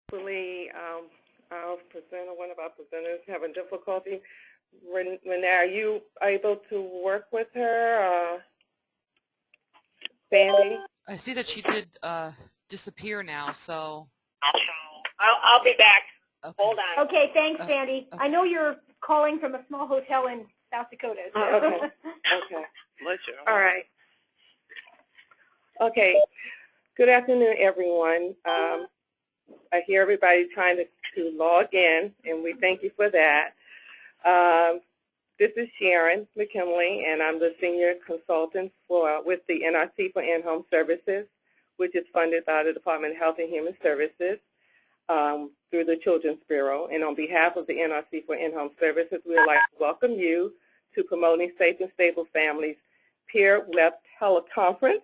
Hopefully, our presenter, one of our presenters, having difficulty. Renee, are you able to work with her? Sandy? I see that she did disappear now, so. I'll be back. Okay. Hold on. Okay, thanks, Sandy. Okay. I know you're calling from a small hotel in South Dakota. So. Okay. Okay. All right. Okay. Good afternoon, everyone. I hear everybody trying to log in, and we thank you for that. This is Sharon McKinley, and I'm the senior consultant with the NRC for In-Home Services, which is funded by the Department of Health and Human Services through the Children's Bureau. And on behalf of the NRC for In-Home Services, we would like to welcome you to Promoting Safe and Stable Families Peer Web Teleconference.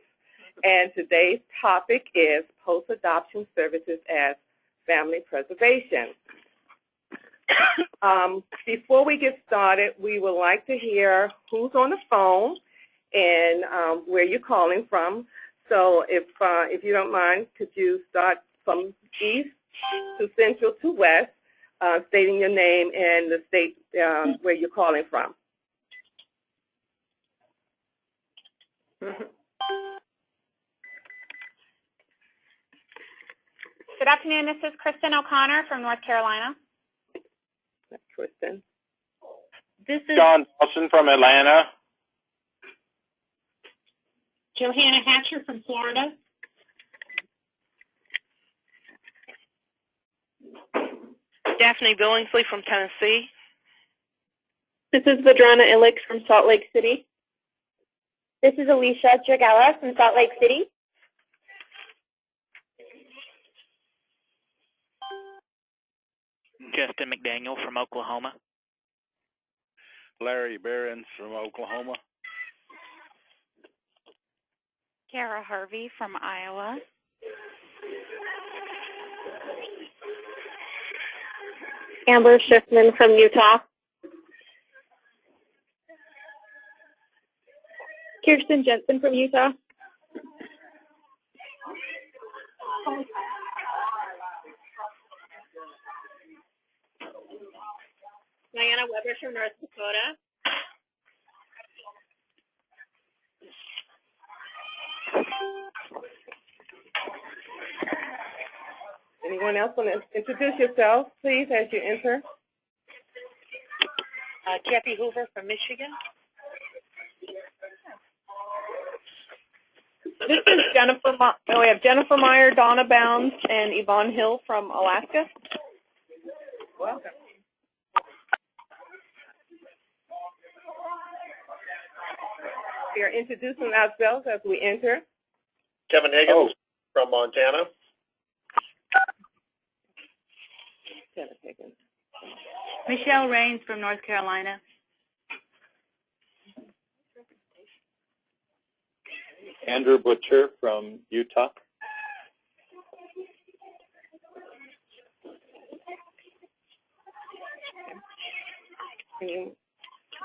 And today's topic is post-adoption services as family preservation. Before we get started, we would like to hear who's on the phone and where you're calling from. So if you don't mind, could you start from east to central to west, stating your name and the state where you're calling from. Good afternoon. This is Kristen O'Connor from North Carolina. Kristen. This is John Dawson from Atlanta. Johanna Hatcher from Florida. Daphne Billingsley from Tennessee. This is Vadrana Illich from Salt Lake City. This is Alicia Dragala from Salt Lake City. Justin McDaniel from Oklahoma. Larry Behrens from Oklahoma. Kara Harvey from Iowa. Amber Schiffman from Utah. Kirsten Jensen from Utah. Diana Weber from North Dakota. Anyone else want to introduce yourself, please, as you enter? Kathy Hoover from Michigan. This is Jennifer. We have Jennifer Meyer, Donna Bounds, and Yvonne Hill from Alaska. Welcome. We are introducing ourselves as we enter. Kevin Higgins from Montana. Kevin Higgins. Michelle Raines from North Carolina. Andrew Butcher from Utah.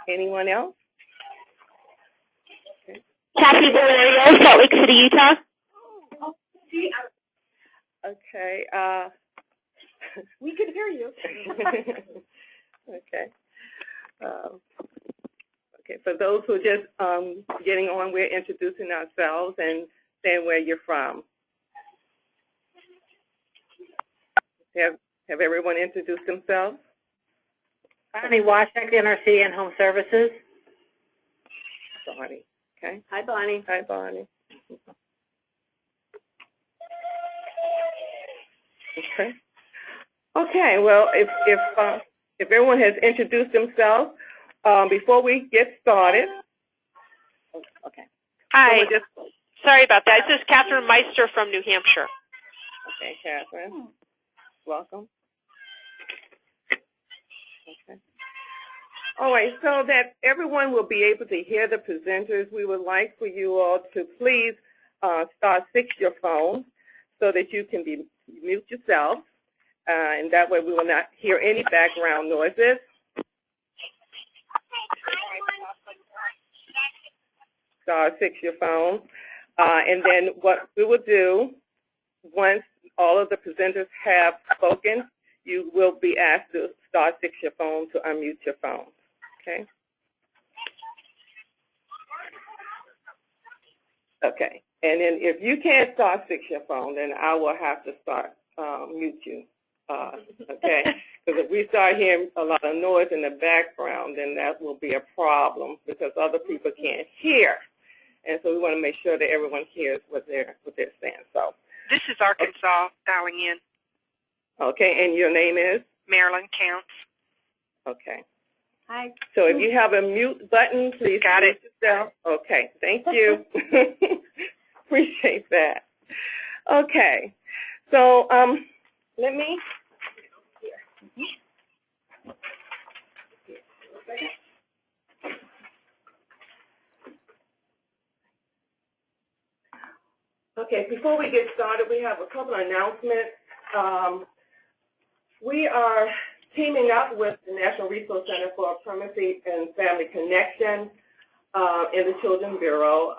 Anyone else? Okay. Kathy Valerio, Salt Lake City, Utah. Okay. We can hear you. Okay. Okay, for those who are just getting on, we're introducing ourselves and saying where you're from. Have everyone introduced themselves? Bonnie Washak, NRC and Home Services. Bonnie. Okay. Hi, Bonnie. Hi, Bonnie. Okay. Okay. Well, if everyone has introduced themselves, before we get started. Okay. Hi. Sorry about that. This is Catherine Meister from New Hampshire. Okay, Catherine. Welcome. Okay. All right, so that everyone will be able to hear the presenters, we would like for you all to please star 6 your phone so that you can mute yourself, and that way we will not hear any background noises. Star 6 your phone, and then what we will do once all of the presenters have spoken, you will be asked to star 6 your phone to unmute your phone. Okay? Okay. And then if you can't star 6 your phone, then I will have to start mute you. Okay? Because if we start hearing a lot of noise in the background, then that will be a problem because other people can't hear. And so we want to make sure that everyone hears what they're saying. So This is Arkansas dialing in. okay, and your name is? Maryland Counts. Okay. Hi. So if you have a mute button, please Got it. mute yourself. Okay, thank you. Appreciate that. Okay, so let me. Okay, before we get started, we have a couple of announcements. We are teaming up with the National Resource Center for Permanency and Family Connection in the Children's Bureau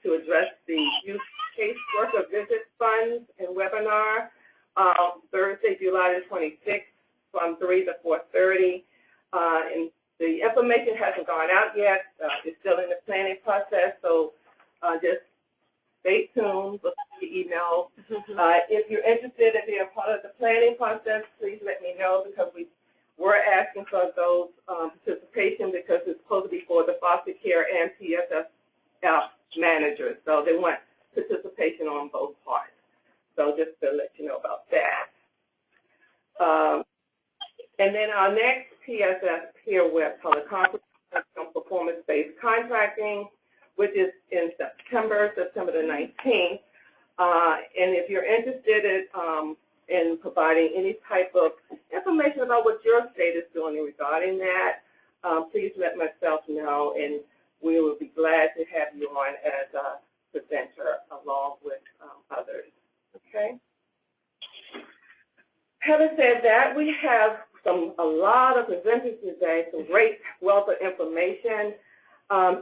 to address the Youth Caseworker Visit Funds and webinar Thursday, July the 26th from 3 to 4:30. And the information hasn't gone out yet. It's still in the planning process, so just stay tuned, look at the email. If you're interested in being a part of the planning process, please let me know because we're asking for those participation because it's supposed to be for the foster care and PSSF managers. So they want participation on both parts. So just to let you know about that. And then our next PSSF Teleconference on performance-based contracting, which is in September the 19th. And if you're interested in providing any type of information about what your state is doing regarding that, please let myself know, and we will be glad to have you on as a presenter along with others. Okay? Having said that, we have a lot of presenters today, some great wealth of information.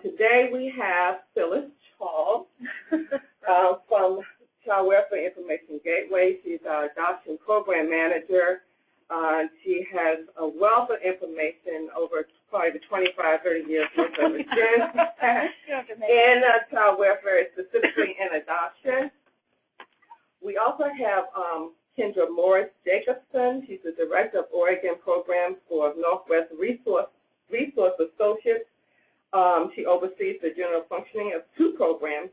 Today we have Phyllis Charles from Child Welfare Information Gateway. She's our adoption program manager. She has a wealth of information over probably 25, 30 years worth of experience in child welfare, specifically in adoption. We also have Kendra Morris Jacobson. She's the Director of Oregon Program for Northwest Resource Associates. She oversees the general functioning of 2 programs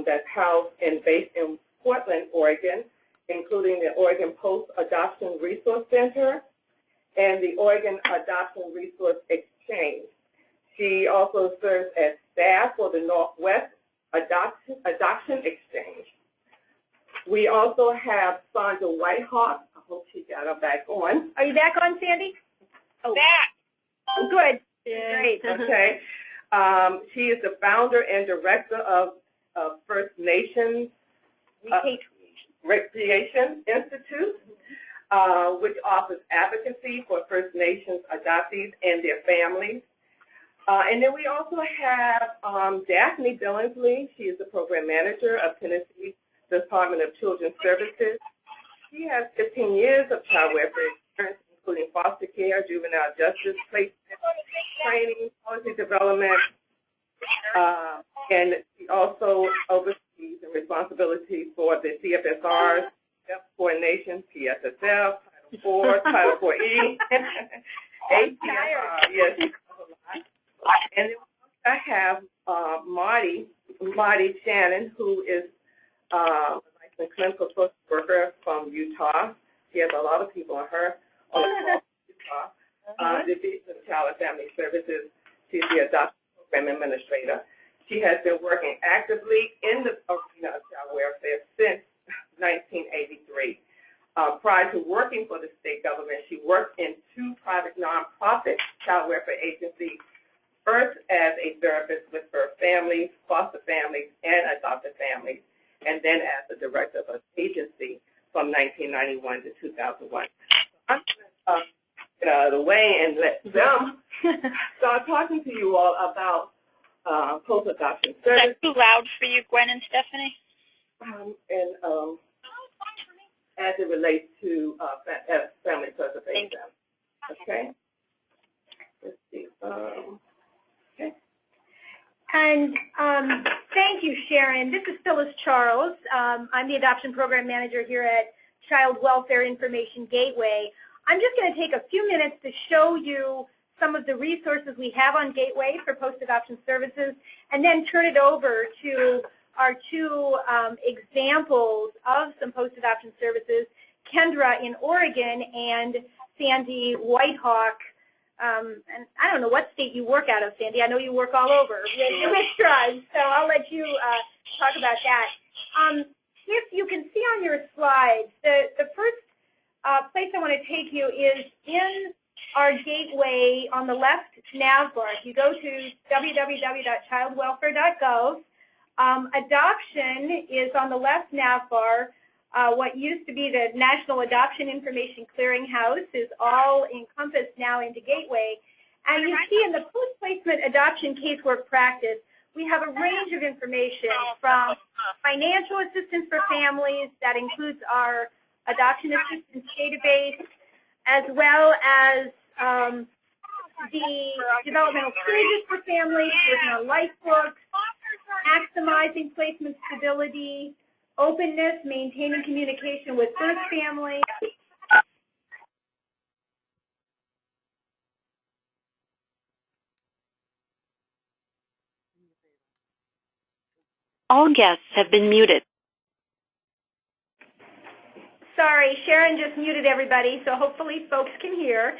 that's housed and based in Portland, Oregon, including the Oregon Post-Adoption Resource Center and the Oregon Adoption Resource Exchange. She also serves as staff for the Northwest Adoption Exchange. We also have Sandra Whitehawk. I hope she got her back on. Are you back on, Sandy? Oh, Back. oh good. Great. Okay. She is the founder and director of First Nations Recreation Institute, which offers advocacy for First Nations adoptees and their families. And then we also have Daphne Billingsley. She is the program manager of Tennessee Department of Children's Services. She has 15 years of child welfare experience, including foster care, juvenile justice, placement, training, policy development, and she also oversees the responsibility for the CFSR's coordination, PSSF, Title IV, Title IV-E, APSR. Yes, and then I have Marty Shannon, who is a licensed clinical social worker from Utah. She has a lot of people on her Utah. Division of Child and Family Services. She's the adoption program administrator. She has been working actively in the arena of child welfare since 1983. Prior to working for the state government, she worked in 2 private nonprofit child welfare agencies, first as a therapist with birth families, foster families, and adopted families, and then as the director of an agency from 1991 to 2001. I'm going to get out of the way and let them start talking to you all about post-adoption service. Is that too loud for you, Gwen and Stephanie? as it relates to family preservation. Okay. Let's see. Okay. And thank you, Sharon. This is Phyllis Charles. I'm the Adoption Program Manager here at Child Welfare Information Gateway. I'm just going to take a few minutes to show you some of the resources we have on Gateway for post-adoption services, and then turn it over to our two examples of some post-adoption services, Kendra in Oregon and Sandy Whitehawk. And I don't know what state you work out of, Sandy. I know you work all over with tribes, so I'll let you talk about that. If you can see on your slides, the first place I want to take you is in our Gateway on the left nav bar. If you go to www.childwelfare.gov, adoption is on the left nav bar. What used to be the National Adoption Information Clearinghouse is all encompassed now into Gateway. And you see in the post-placement adoption casework practice, we have a range of information from financial assistance for families, that includes our adoption assistance database, as well as the developmental stages for families, working on life books, maximizing placement stability, openness, maintaining communication with birth families. All guests have been muted. Sorry, Sharon just muted everybody, so hopefully folks can hear.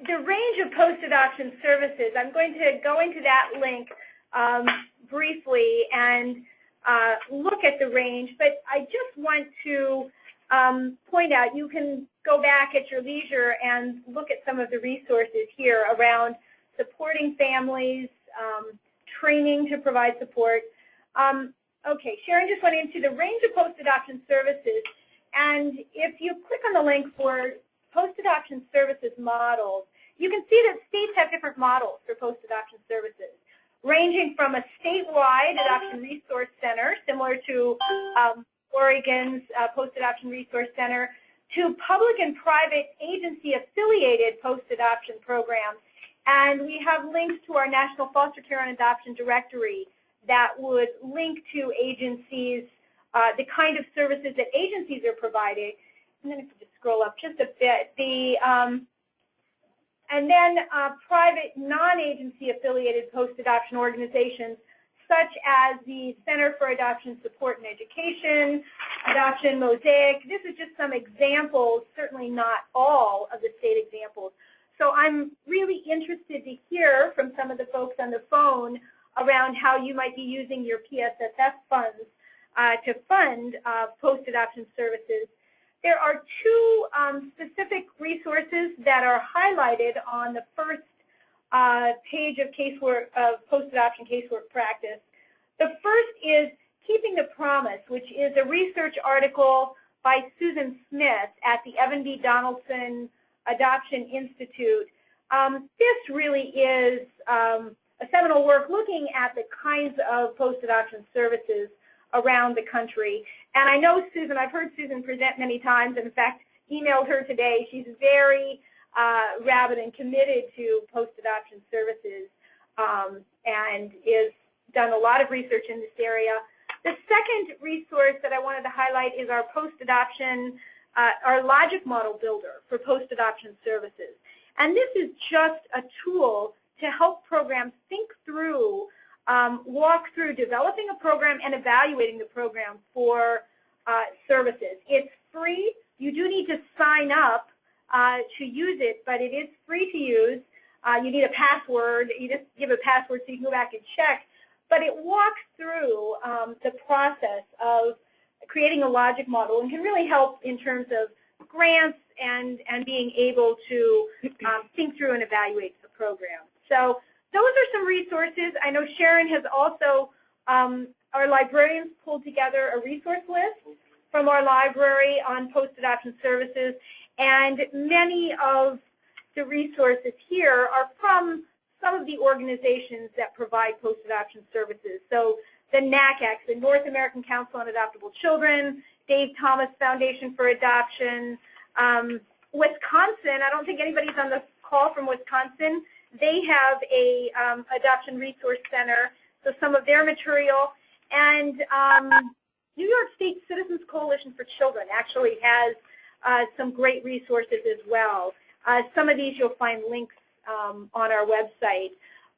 The range of post-adoption services, I'm going to go into that link briefly and look at the range, but I just want to point out, you can go back at your leisure and look at some of the resources here around supporting families, training to provide support. Okay, Sharon just went into the range of post-adoption services, and if you click on the link for post-adoption services models, you can see that states have different models for post-adoption services, ranging from a statewide adoption resource center, similar to Oregon's Post-Adoption Resource Center, to public and private agency-affiliated post-adoption programs. And we have links to our National Foster Care and Adoption Directory that would link to agencies, the kind of services that agencies are providing. And then if you just scroll up just a bit, and then private non-agency affiliated post-adoption organizations such as the Center for Adoption Support and Education, Adoption Mosaic. This is just some examples, certainly not all of the state examples. So I'm really interested to hear from some of the folks on the phone around how you might be using your PSSF funds to fund post-adoption services. There are two specific resources that are highlighted on the first page of casework, of post-adoption casework practice. The first is Keeping the Promise, which is a research article by Susan Smith at the Evan B. Donaldson Adoption Institute. This really is a seminal work looking at the kinds of post-adoption services around the country. And I know Susan, I've heard Susan present many times, and in fact emailed her today. She's very rabid and committed to post-adoption services and is done a lot of research in this area. The second resource that I wanted to highlight is our post-adoption, our logic model builder for post-adoption services. And this is just a tool to help programs think through, walk through developing a program and evaluating the program for services. It's free. You do need to sign up to use it, but it is free to use. You need a password. You just give a password so you can go back and check. But it walks through the process of creating a logic model and can really help in terms of grants and being able to think through and evaluate the program. So those are some resources. I know Sharon has also, our librarians pulled together a resource list from our library on post-adoption services, and many of the resources here are from some of the organizations that provide post-adoption services. So the NACAC, the North American Council on Adoptable Children, Dave Thomas Foundation for Adoption, Wisconsin. I don't think anybody's on the call from Wisconsin. They have a adoption resource center, so some of their material. And New York State Citizens Coalition for Children actually has some great resources as well. Some of these you'll find links on our website.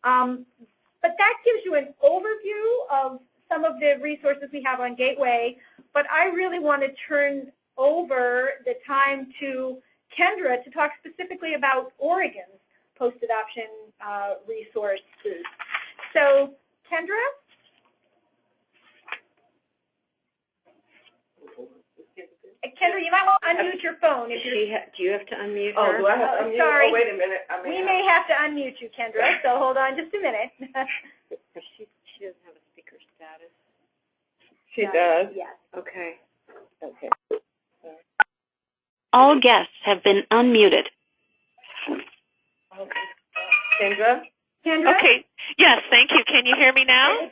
But that gives you an overview of some of the resources we have on Gateway. But I really want to turn over the time to Kendra to talk specifically about Oregon's post-adoption resources. So, Kendra? Kendra, you might want to unmute your phone. If Do you have to unmute her? Oh, do I have to unmute? Sorry. Oh, wait a minute. We may have to unmute you, Kendra, so hold on just a minute. She doesn't have a speaker status. She does. Yes. Okay. Okay. All guests have been unmuted. Okay. Kendra? Kendra? Okay. Yes, thank you. Can you hear me now?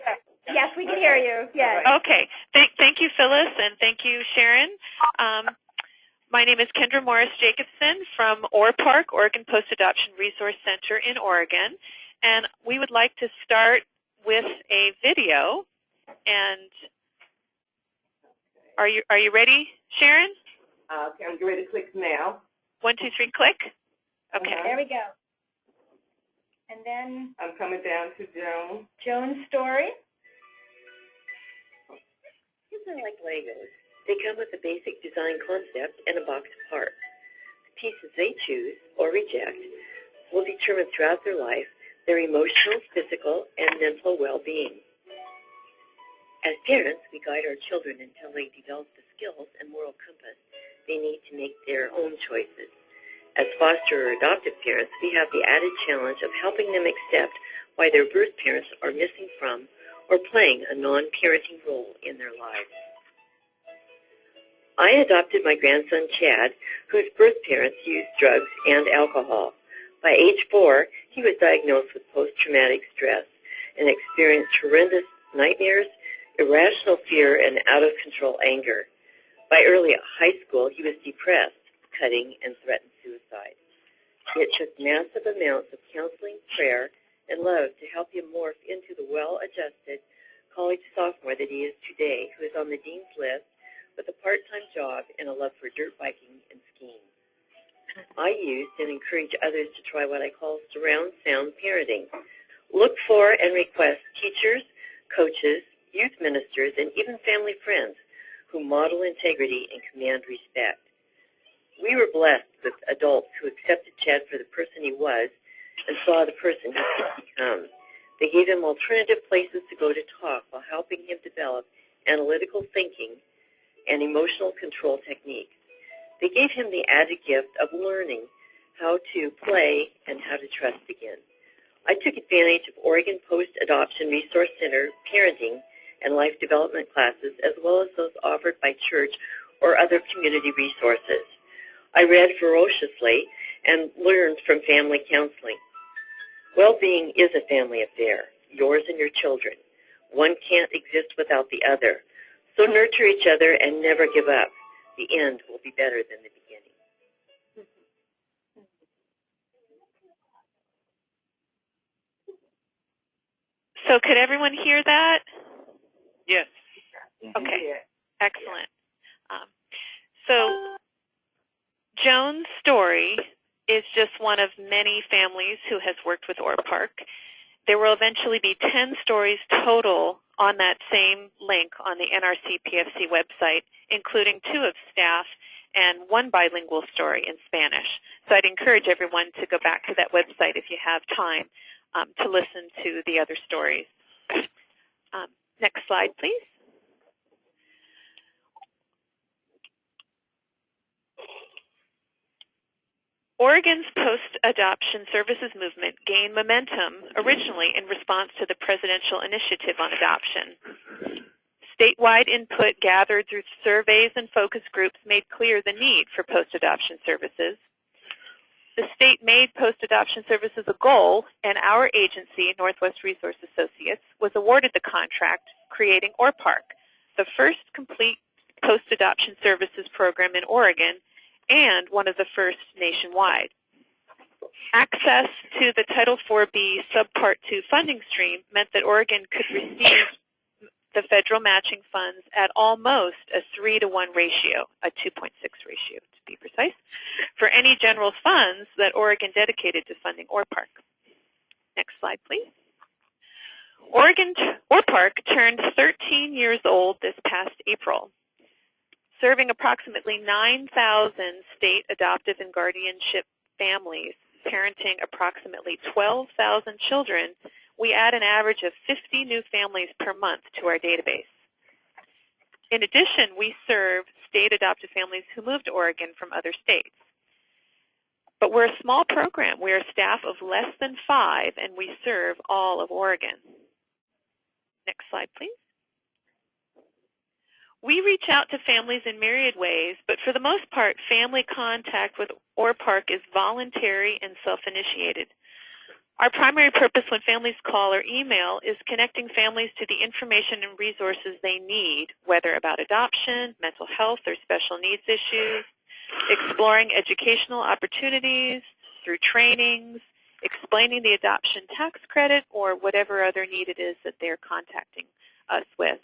Yes, we can hear you. Yes. Okay. Thank you, Phyllis, and thank you, Sharon. My name is Kendra Morris-Jacobson from ORPARK, Oregon Post-Adoption Resource Center in Oregon. And we would like to start with a video. And are you ready, Sharon? Okay, I'm getting ready to click now. 1, 2, 3, click. Okay. There we go. And then I'm coming down to Joan. Joan's story. Kids are like Legos. They come with a basic design concept and a box of parts. The pieces they choose or reject will determine throughout their life their emotional, physical, and mental well-being. As parents, we guide our children until they develop the skills and moral compass they need to make their own choices. As foster or adoptive parents, we have the added challenge of helping them accept why their birth parents are missing from or playing a non-parenting role in their lives. I adopted my grandson, Chad, whose birth parents used drugs and alcohol. By age 4, he was diagnosed with post-traumatic stress and experienced horrendous nightmares, irrational fear, and out-of-control anger. By early high school, he was depressed, cutting, and threatened suicide. It took massive amounts of counseling, prayer, and love to help him morph into the well-adjusted college sophomore that he is today, who is on the dean's list with a part-time job and a love for dirt biking and skiing. I used and encourage others to try what I call surround sound parenting. Look for and request teachers, coaches, youth ministers, and even family friends who model integrity and command respect. We were blessed with adults who accepted Chad for the person he was and saw the person he could become. They gave him alternative places to go to talk while helping him develop analytical thinking and emotional control techniques. They gave him the added gift of learning how to play and how to trust again. I took advantage of Oregon Post-Adoption Resource Center parenting and life development classes, as well as those offered by church or other community resources. I read ferociously and learned from family counseling. Well-being is a family affair, yours and your children. One can't exist without the other. So nurture each other and never give up. The end will be better than the beginning. So could everyone hear that? Yes. Okay. Excellent. So Joan's story is just one of many families who has worked with ORPARK. There will eventually be 10 stories total on that same link on the NRC PFC website, including 2 of staff and 1 bilingual story in Spanish. So I'd encourage everyone to go back to that website if you have time to listen to the other stories. Next slide, please. Oregon's post-adoption services movement gained momentum originally in response to the presidential initiative on adoption. Statewide input gathered through surveys and focus groups made clear the need for post-adoption services. the state made post-adoption services a goal, and our agency, Northwest Resource Associates, was awarded the contract creating ORPARK, the first complete post-adoption services program in Oregon and one of the first nationwide. Access to the Title IV-B Subpart 2 funding stream meant that Oregon could receive the federal matching funds at almost a 3-to-1 ratio, a 2.6 ratio to be precise, for any general funds that Oregon dedicated to funding ORPARK. Next slide, please. ORPARK turned 13 years old this past April, serving approximately 9,000 state adoptive and guardianship families, parenting approximately 12,000 children. We add an average of 50 new families per month to our database. In addition, we serve state adoptive families who moved to Oregon from other states. But we're a small program. We're a staff of less than 5, and we serve all of Oregon. Next slide, please. We reach out to families in myriad ways, but for the most part, family contact with ORPARK is voluntary and self-initiated. Our primary purpose when families call or email is connecting families to the information and resources they need, whether about adoption, mental health, or special needs issues, exploring educational opportunities through trainings, explaining the adoption tax credit, or whatever other need it is that they're contacting us with.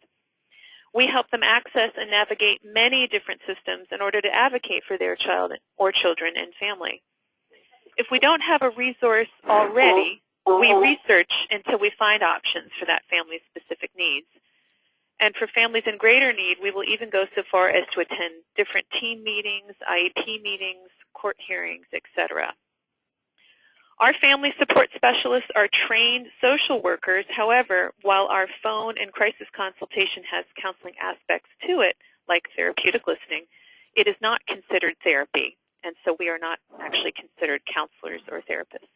We help them access and navigate many different systems in order to advocate for their child or children and family. If we don't have a resource already, we research until we find options for that family's specific needs. And for families in greater need, we will even go so far as to attend different team meetings, IEP meetings, court hearings, etc. Our family support specialists are trained social workers. However, while our phone and crisis consultation has counseling aspects to it, like therapeutic listening, it is not considered therapy, and so we are not actually considered counselors or therapists.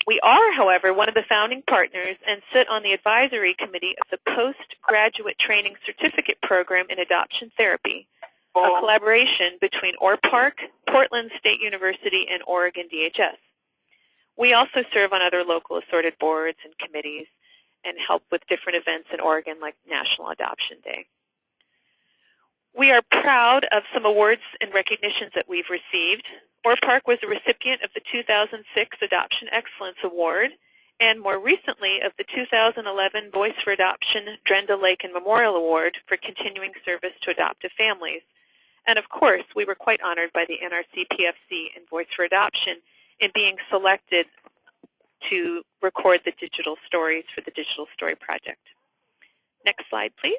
We are, however, one of the founding partners and sit on the advisory committee of the Postgraduate Training Certificate Program in Adoption Therapy, a collaboration between ORPARK, Portland State University, and Oregon DHS. We also serve on other local assorted boards and committees and help with different events in Oregon like National Adoption Day. We are proud of some awards and recognitions that we've received. ORPARK was a recipient of the 2006 Adoption Excellence Award and more recently of the 2011 Voice for Adoption Drenda Lakin Memorial Award for continuing service to adoptive families. And of course, we were quite honored by the NRC PFC and Voice for Adoption in being selected to record the digital stories for the Digital Story Project. Next slide, please.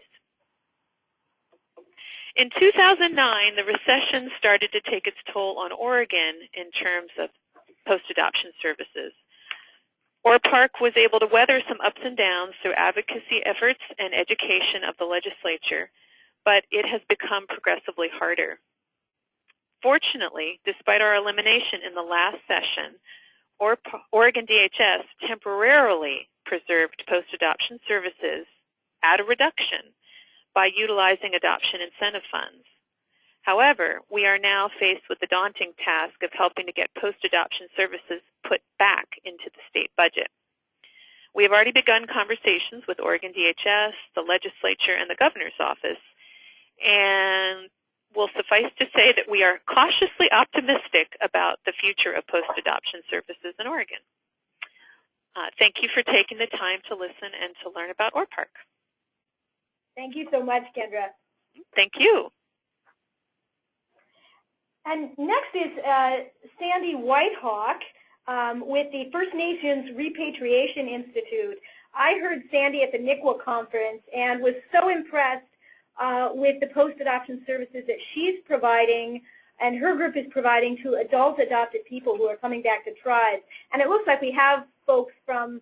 In 2009, the recession started to take its toll on Oregon in terms of post-adoption services. ORPARK was able to weather some ups and downs through advocacy efforts and education of the legislature, but it has become progressively harder. Fortunately, despite our elimination in the last session, Oregon DHS temporarily preserved post-adoption services at a reduction by utilizing adoption incentive funds. However, we are now faced with the daunting task of helping to get post-adoption services put back into the state budget. We have already begun conversations with Oregon DHS, the legislature, and the governor's office, and will suffice to say that we are cautiously optimistic about the future of post-adoption services in Oregon. Thank you for taking the time to listen and to learn about ORPARK. Thank you so much, Kendra. Thank you. And next is Sandy Whitehawk with the First Nations Repatriation Institute. I heard Sandy at the NICWA conference and was so impressed with the post-adoption services that she's providing and her group is providing to adult adopted people who are coming back to tribes. And it looks like we have folks from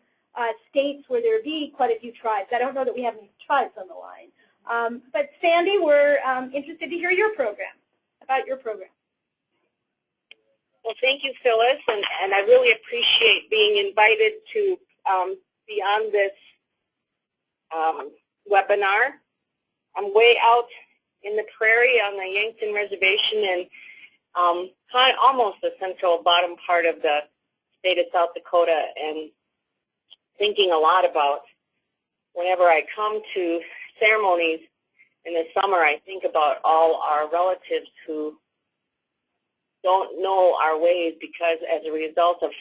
states where there be quite a few tribes. I don't know that we have any tribes on the line. But Sandy, we're interested to hear your program, about your program. Well, thank you, Phyllis, and I really appreciate being invited to be on this webinar. I'm way out in the prairie on the Yankton Reservation, and almost the central bottom part of the state of South Dakota, and thinking a lot about whenever I come to ceremonies in the summer, I think about all our relatives who don't know our ways because as a result of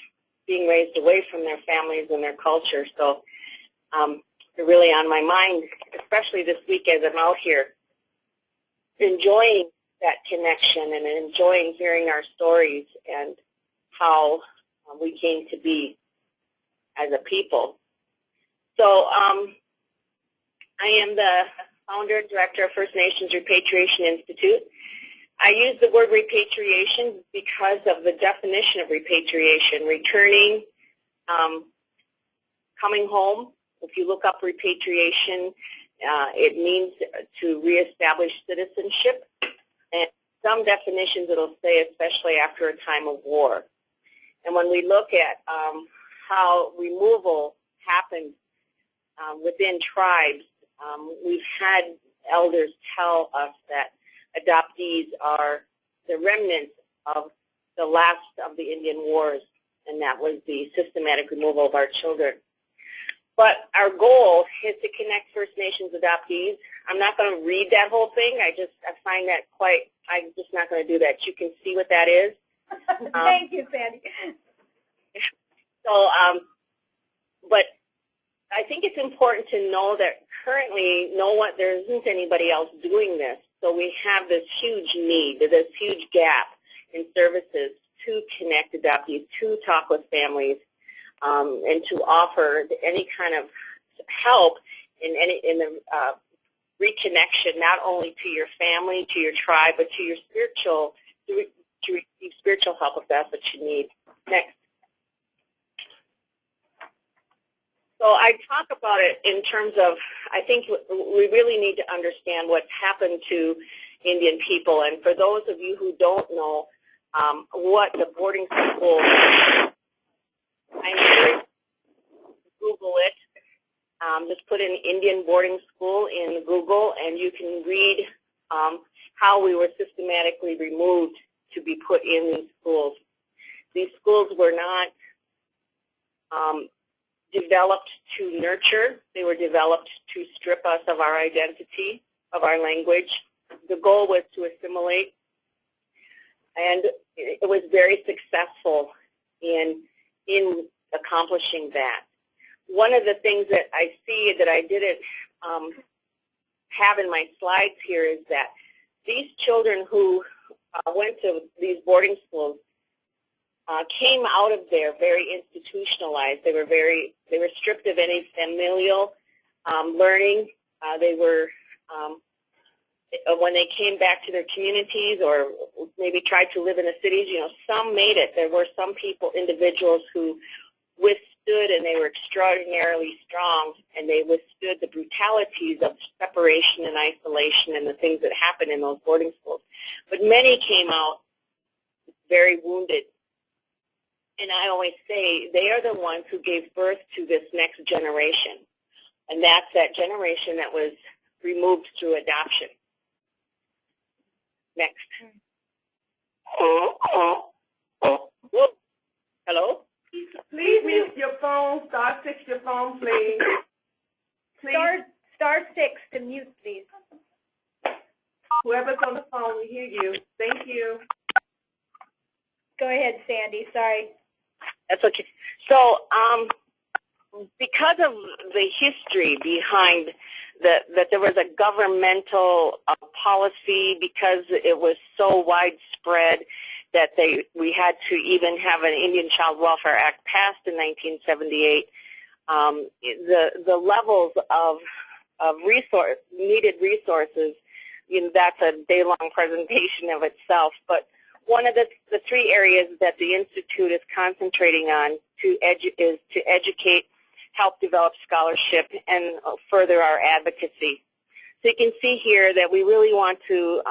being raised away from their families and their culture. So they're really on my mind, especially this week as I'm out here, enjoying that connection and enjoying hearing our stories and how we came to be as a people. So I am the founder and director of First Nations Repatriation Institute. I use the word repatriation because of the definition of repatriation, returning, coming home. If you look up repatriation, it means to reestablish citizenship. And some definitions it'll say especially after a time of war. And when we look at how removal happened within tribes, we've had elders tell us that adoptees are the remnants of the last of the Indian Wars, and that was the systematic removal of our children. But our goal is to connect First Nations adoptees. I'm not going to read that whole thing. I find that I'm just not going to do that. You can see what that is. Thank you, Sandy. So, but I think it's important to know that currently there isn't anybody else doing this. So we have this huge need, this huge gap in services to connect adoptees, to talk with families, and to offer any kind of help in the reconnection, not only to your family, to your tribe, but to your spiritual, to receive spiritual help if that's what you need. Next. So I talk about it in terms of, I think we really need to understand what's happened to Indian people. And for those of you who don't know what the boarding school is, I encourage you to Google it. Just put in Indian boarding school in Google, and you can read how we were systematically removed to be put in these schools. These schools were not developed to nurture. They were developed to strip us of our identity, of our language. The goal was to assimilate, and it was very successful in accomplishing that. One of the things that I see that I didn't have in my slides here is that these children who went to these boarding schools came out of there very institutionalized. They were stripped of any familial learning. They were when they came back to their communities or maybe tried to live in the cities, some made it. There were some individuals who withstood, and they were extraordinarily strong, and they withstood the brutalities of separation and isolation and the things that happened in those boarding schools. But many came out very wounded. And I always say they are the ones who gave birth to this next generation. And that's that generation that was removed through adoption. Next. Hello? Please mute your phone. Star 6 your phone, please. Star 6 to mute, please. Whoever's on the phone, we hear you. Thank you. Go ahead, Sandy. Sorry. That's okay. So because of the history behind that there was a governmental policy, because it was so widespread that we had to even have an Indian Child Welfare Act passed in 1978, the levels of needed resources, that's a day-long presentation of itself. But one of the three areas that the Institute is concentrating on is to educate, help develop scholarship, and further our advocacy. So you can see here that we really want to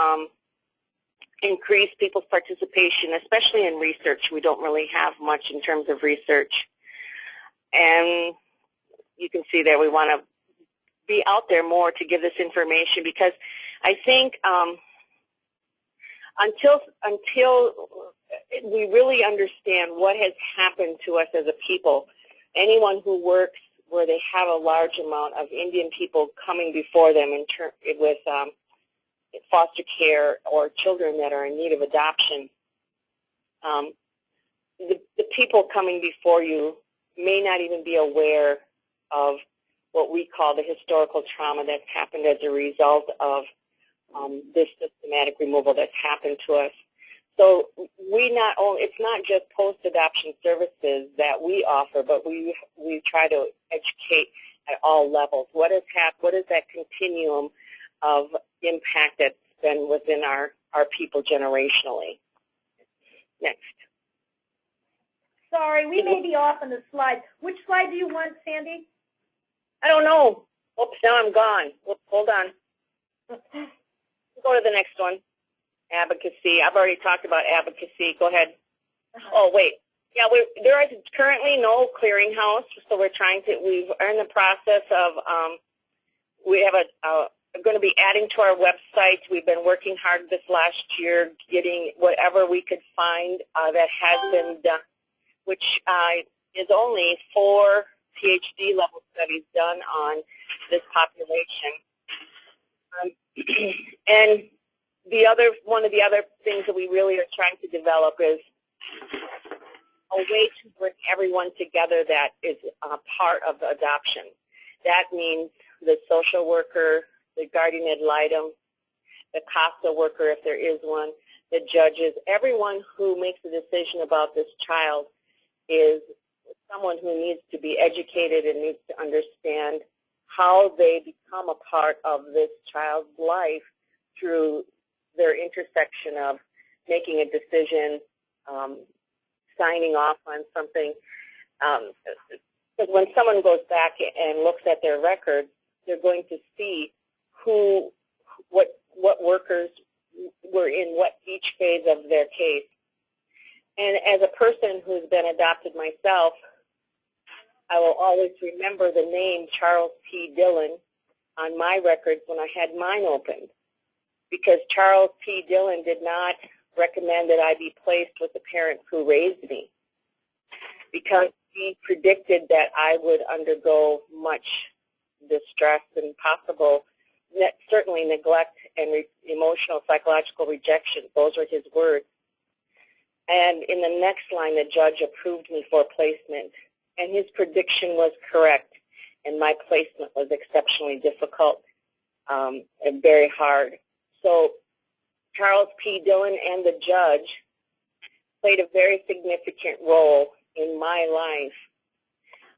increase people's participation, especially in research. We don't really have much in terms of research. And you can see there we want to be out there more to give this information, because I think until we really understand what has happened to us as a people, anyone who works where they have a large amount of Indian people coming before them with foster care or children that are in need of adoption, the people coming before you may not even be aware of what we call the historical trauma that's happened as a result of this systematic removal that's happened to us. So it's not just post-adoption services that we offer, but we try to educate at all levels. What is that continuum of impact that's been within our people generationally? Next. Sorry, we may be off on the slide. Which slide do you want, Sandy? I don't know. Oops, now I'm gone. Oops, hold on. Go to the next one. Advocacy. I've already talked about advocacy. Go ahead. Oh, wait. Yeah, there is currently no clearinghouse, so we're in the process of, we have going to be adding to our website. We've been working hard this last year, getting whatever we could find that has been done, which is only 4 PhD level studies done on this population. And one of the other things that we really are trying to develop is a way to bring everyone together that is a part of the adoption. That means the social worker, the guardian ad litem, the CASA worker if there is one, the judges, everyone who makes a decision about this child is someone who needs to be educated and needs to understand how they become a part of this child's life through their intersection of making a decision, signing off on something. Because when someone goes back and looks at their records, they're going to see what workers were in each phase of their case. And as a person who's been adopted myself, I will always remember the name Charles P. Dillon on my records when I had mine opened, because Charles P. Dillon did not recommend that I be placed with the parents who raised me, because he predicted that I would undergo much distress and certainly neglect and emotional psychological rejection. Those were his words. And in the next line, the judge approved me for placement. And his prediction was correct, and my placement was exceptionally difficult and very hard. So Charles P. Dillon and the judge played a very significant role in my life.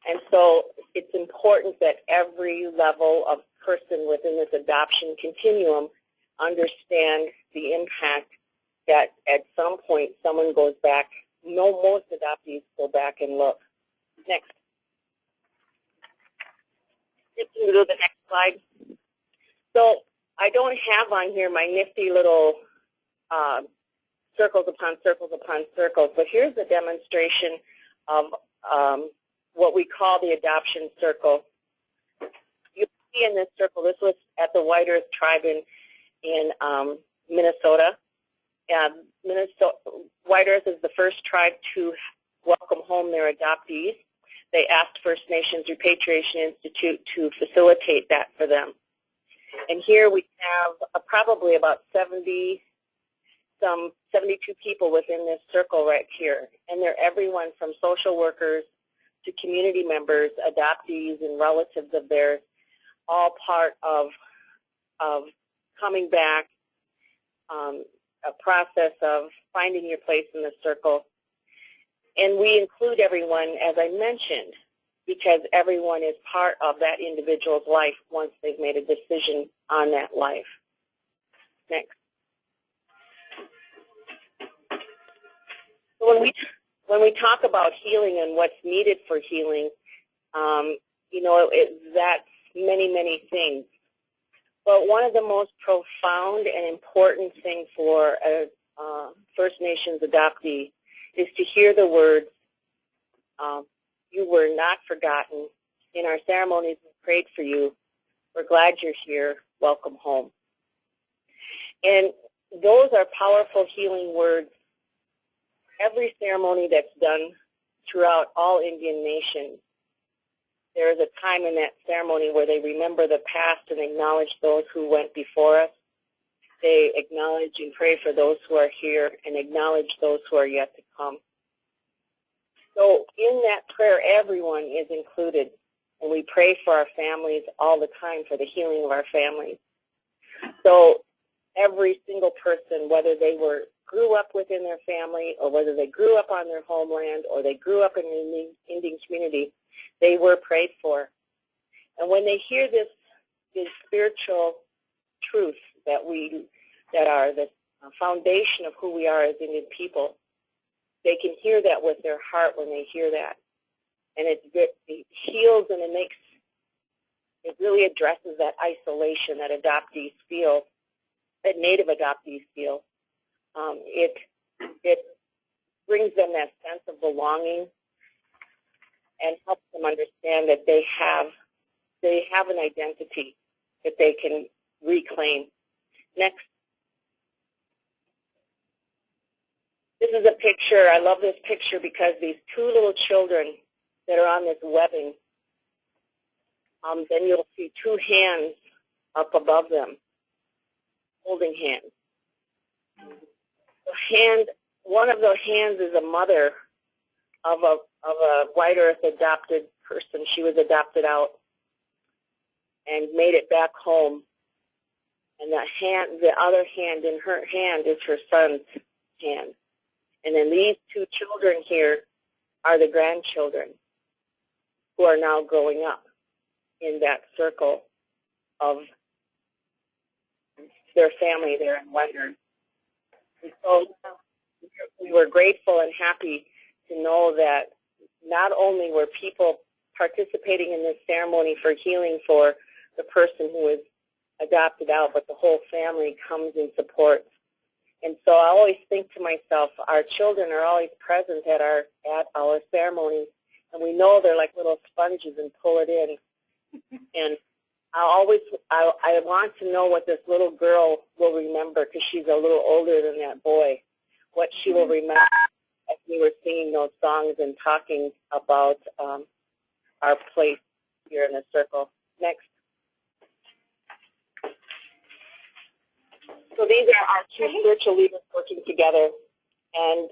And so it's important that every level of person within this adoption continuum understand the impact that at some point someone goes back. Most adoptees go back and look. Next. You can go to the next slide. So I don't have on here my nifty little circles upon circles upon circles, but here's a demonstration of what we call the adoption circle. You see in this circle, this was at the White Earth Tribe in Minnesota. White Earth is the first tribe to welcome home their adoptees. They asked First Nations Repatriation Institute to facilitate that for them. And here we have probably about 72 people within this circle right here. And they're everyone from social workers to community members, adoptees, and relatives of theirs, all part of coming back, a process of finding your place in the circle. And we include everyone, as I mentioned, because everyone is part of that individual's life once they've made a decision on that life. Next. So when we talk about healing and what's needed for healing, you know, that's many, many things. But one of the most profound and important things for a First Nations adoptee is to hear the words, you were not forgotten. In our ceremonies, we prayed for you. We're glad you're here. Welcome home. And those are powerful healing words. Every ceremony that's done throughout all Indian nations, there is a time in that ceremony where they remember the past and acknowledge those who went before us. They acknowledge and pray for those who are here and acknowledge those who are yet to come. So in that prayer, everyone is included, and we pray for our families all the time for the healing of our families. So every single person, whether they grew up within their family or whether they grew up on their homeland or they grew up in an Indian community, they were prayed for. And when they hear this spiritual truth that are the foundation of who we are as Indian people, they can hear that with their heart when they hear that. And it heals and it really addresses that isolation that adoptees feel, that Native adoptees feel. It brings them that sense of belonging and helps them understand that they have an identity that they can reclaim. Next. This is a picture. I love this picture because these two little children that are on this webbing, then you'll see two hands up above them, holding hands. One of the hands is a mother of a White Earth adopted person. She was adopted out and made it back home. And the other hand in her hand is her son's hand. And then these two children here are the grandchildren who are now growing up in that circle of their family there in White Earth. And so we were grateful and happy to know that not only were people participating in this ceremony for healing for the person who was adopted out, but the whole family comes and supports. And so I always think to myself, our children are always present at our ceremonies, and we know they're like little sponges and pull it in. And I want to know what this little girl will remember, because she's a little older than that boy, what she will remember as we were singing those songs and talking about our place here in the circle. Next. So these are our two spiritual leaders working together. And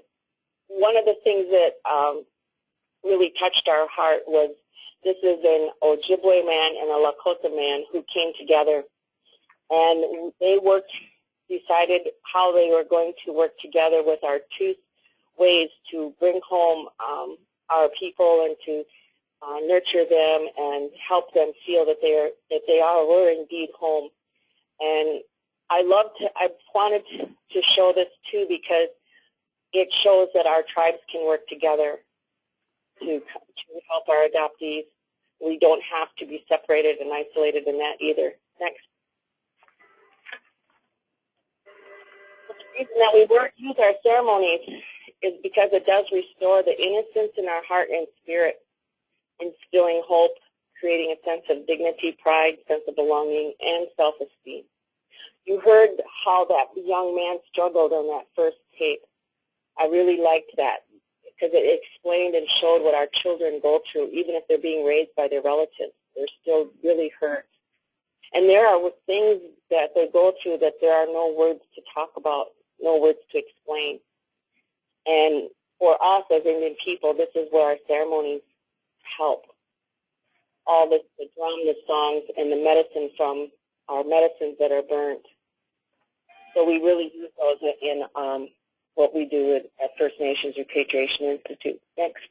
one of the things that really touched our heart was this is an Ojibwe man and a Lakota man who came together. And they decided how they were going to work together with our two ways to bring home our people and to nurture them and help them feel that they were indeed home. And I wanted to show this too, because it shows that our tribes can work together to help our adoptees. We don't have to be separated and isolated in that either. Next. The reason that we use our ceremonies is because it does restore the innocence in our heart and spirit, instilling hope, creating a sense of dignity, pride, sense of belonging, and self-esteem. You heard how that young man struggled on that first tape. I really liked that because it explained and showed what our children go through, even if they're being raised by their relatives. They're still really hurt. And there are things that they go through that there are no words to talk about, no words to explain. And for us as Indian people, this is where our ceremonies help. All this, the drum, the songs, and the medicine from our medicines that are burnt. So we really use those in what we do at First Nations Repatriation Institute. Next.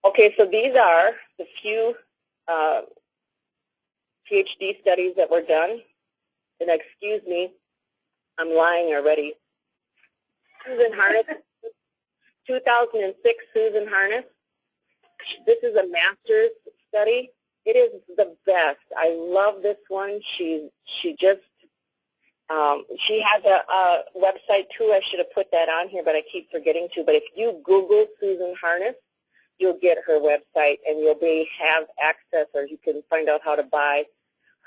Okay, so these are the few PhD studies that were done. And excuse me, I'm lying already. Susan Harness, 2006 Susan Harness. This is a master's study. It is the best. I love this one. She has a website too. I should have put that on here, but I keep forgetting to. But if you Google Susan Harness, you'll get her website, and you'll have access, or you can find out how to buy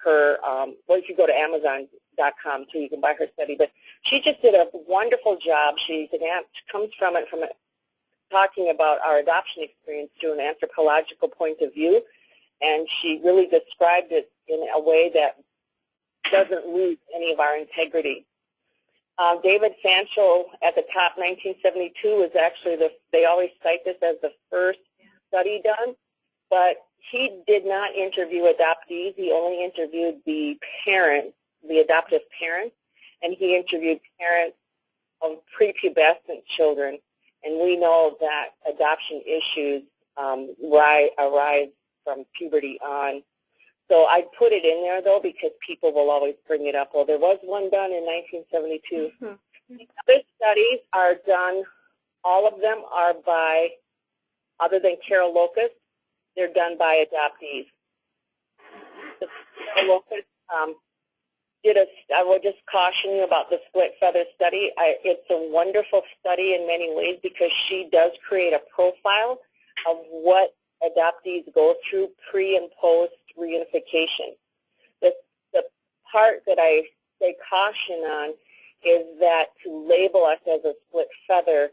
her. Well, if you go to Amazon, .com, so you can buy her study. But she just did a wonderful job. She comes from it talking about our adoption experience through an anthropological point of view, and she really described it in a way that doesn't lose any of our integrity. David Sancho at the top, 1972, was actually they always cite this as the first study done, but he did not interview adoptees. He only interviewed the parents, the adoptive parents, and he interviewed parents of prepubescent children. And we know that adoption issues arise from puberty on. So I put it in there, though, because people will always bring it up. Well, there was one done in 1972. The other studies are done, all of them are by, other than Carol Locust, they're done by adoptees. The Carol Locust I will just caution you about the split feather study. It's a wonderful study in many ways because she does create a profile of what adoptees go through pre and post reunification. The part that I say caution on is that to label us as a split feather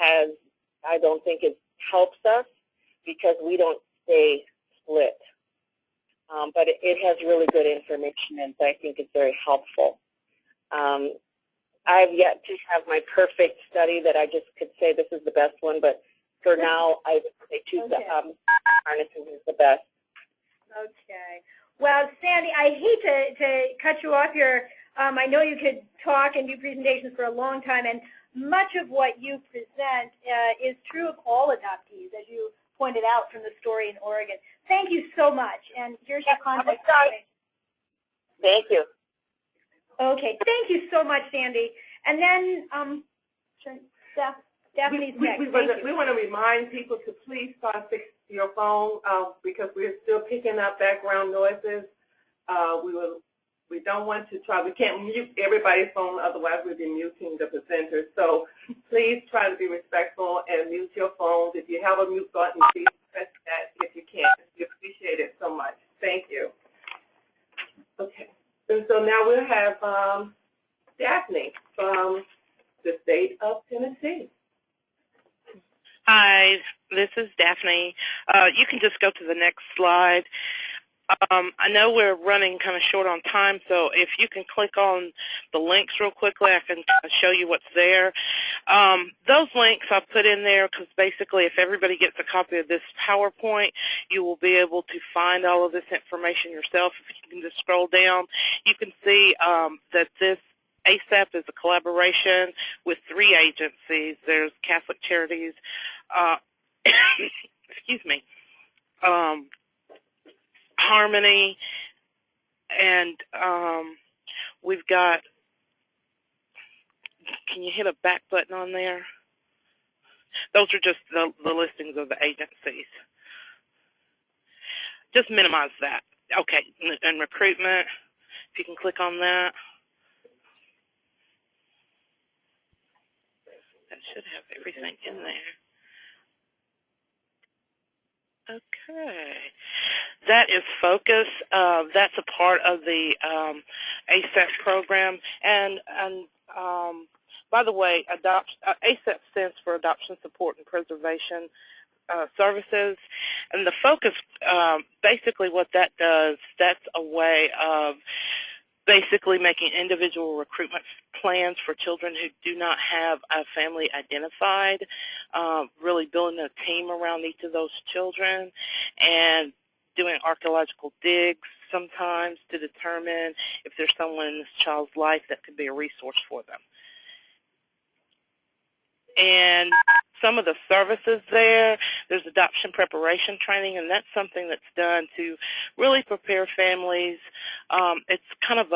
I don't think it helps us because we don't stay split. But it has really good information, and I think it's very helpful. I've yet to have my perfect study that I just could say this is the best one, but for now, I choose the harnessing is the best. Okay. Well, Sandy, I hate to cut you off here. I know you could talk and do presentations for a long time, and much of what you present is true of all adoptees, as you pointed out from the story in Oregon. Thank you so much, and here's your contact information. Thank you. Okay, thank you so much, Sandy. And then, Stephanie's next. We want to remind people to please start fixing your phone because we're still picking up background noises. We don't want to we can't mute everybody's phone, otherwise we'll be muting the presenters. So please try to be respectful and mute your phones. If you have a mute button, please press that if you can. We appreciate it so much. Thank you. Okay. And so now we'll have Daphne from the state of Tennessee. Hi, this is Daphne. You can just go to the next slide. I know we're running kind of short on time, so if you can click on the links real quickly, I can show you what's there. Those links I put in there because basically if everybody gets a copy of this PowerPoint, you will be able to find all of this information yourself. If you can just scroll down, you can see that this ASAP is a collaboration with 3 agencies. There's Catholic Charities, excuse me, Harmony, and we've got, can you hit a back button on there? Those are just the listings of the agencies. Just minimize that. Okay, and recruitment, if you can click on that. That should have everything in there. Okay, that is Focus. That's a part of the ASAP program. And by the way, ASAP stands for Adoption Support and Preservation Services. And the Focus, basically what that does, that's a way of basically making individual recruitment plans for children who do not have a family identified, really building a team around each of those children and doing archaeological digs sometimes to determine if there's someone in this child's life that could be a resource for them. And some of the services there's adoption preparation training, and that's something that's done to really prepare families. It's kind of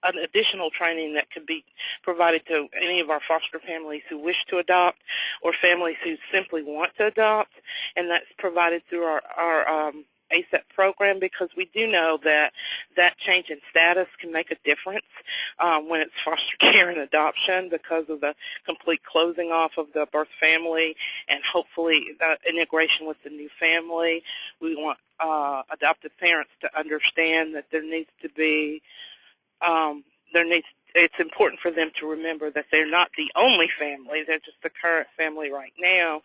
an additional training that could be provided to any of our foster families who wish to adopt or families who simply want to adopt, and that's provided through our ASAP program because we do know that that change in status can make a difference when it's foster care and adoption because of the complete closing off of the birth family and hopefully the integration with the new family. We want adoptive parents to understand that there needs to be, it's important for them to remember that they're not the only family, they're just the current family right now,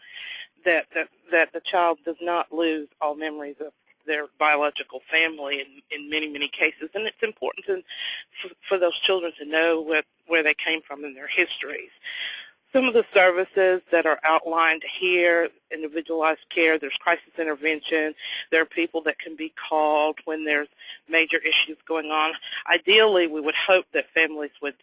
that the child does not lose all memories of their biological family in many, many cases. And it's important for those children to know where they came from in their histories. Some of the services that are outlined here, individualized care, there's crisis intervention, there are people that can be called when there's major issues going on. Ideally, we would hope that families would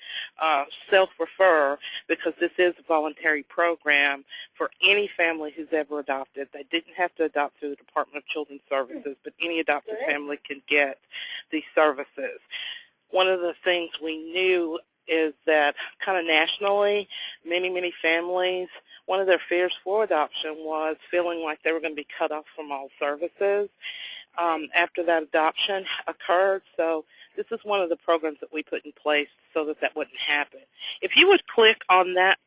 self-refer because this is a voluntary program for any family who's ever adopted. They didn't have to adopt through the Department of Children's Services, but any adopted family can get these services. One of the things we knew is that kind of nationally, many, many families, one of their fears for adoption was feeling like they were going to be cut off from all services after that adoption occurred. So this is one of the programs that we put in place so that that wouldn't happen. If you would click on that,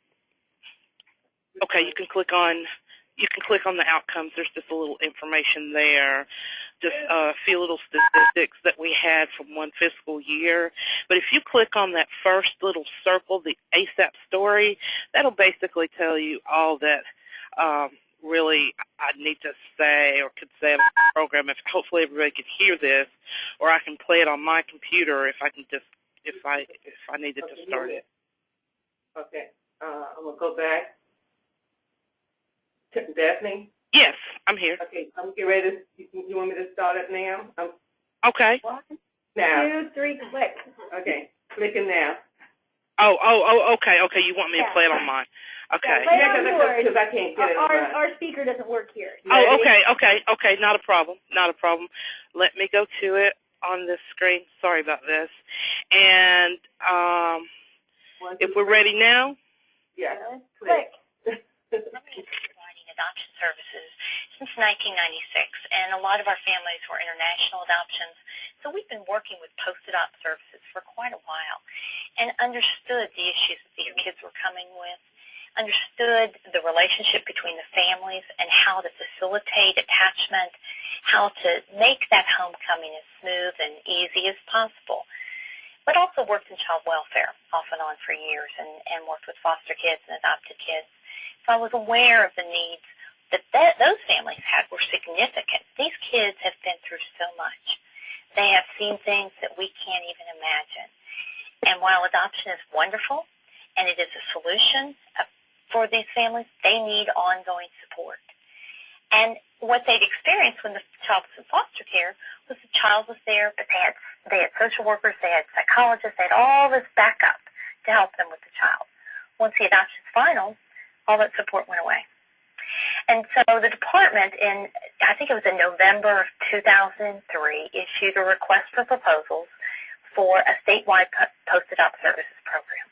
okay, you can click on the outcomes. There's just a little information there, just a few little statistics that we had from one fiscal year. But if you click on that first little circle, the ASAP story, that'll basically tell you all that really I need to say or could say about the program. If hopefully everybody can hear this, or I can play it on my computer if I can just if I needed to start it. Okay, I'm gonna go back. Daphne? Yes, I'm here. Okay, I'm getting ready to, you want me to start it now? Okay. Now. 2, 3, click. Okay, clicking now. Oh, okay. You want me to play it on mine? Okay. Yeah, because I can't get it. Our speaker doesn't work here. Okay. Not a problem. Let me go to it on this screen. Sorry about this. And if we're ready now? Yeah. Click. Providing adoption services since 1996, and a lot of our families were international adoptions. So we've been working with post-adopt services for quite a while and understood the issues that these kids were coming with, understood the relationship between the families and how to facilitate attachment, how to make that homecoming as smooth and easy as possible, but also worked in child welfare off and on for years and worked with foster kids and adopted kids. So I was aware of the needs that those families had were significant. These kids have been through so much. They have seen things that we can't even imagine. And while adoption is wonderful and it is a solution for these families, they need ongoing support. And what they'd experienced when the child was in foster care was the child was there, but they had social workers, they had psychologists, they had all this backup to help them with the child. Once the adoption's final, all that support went away. And so the department I think it was in November of 2003, issued a request for proposals for a statewide post-adopt services program.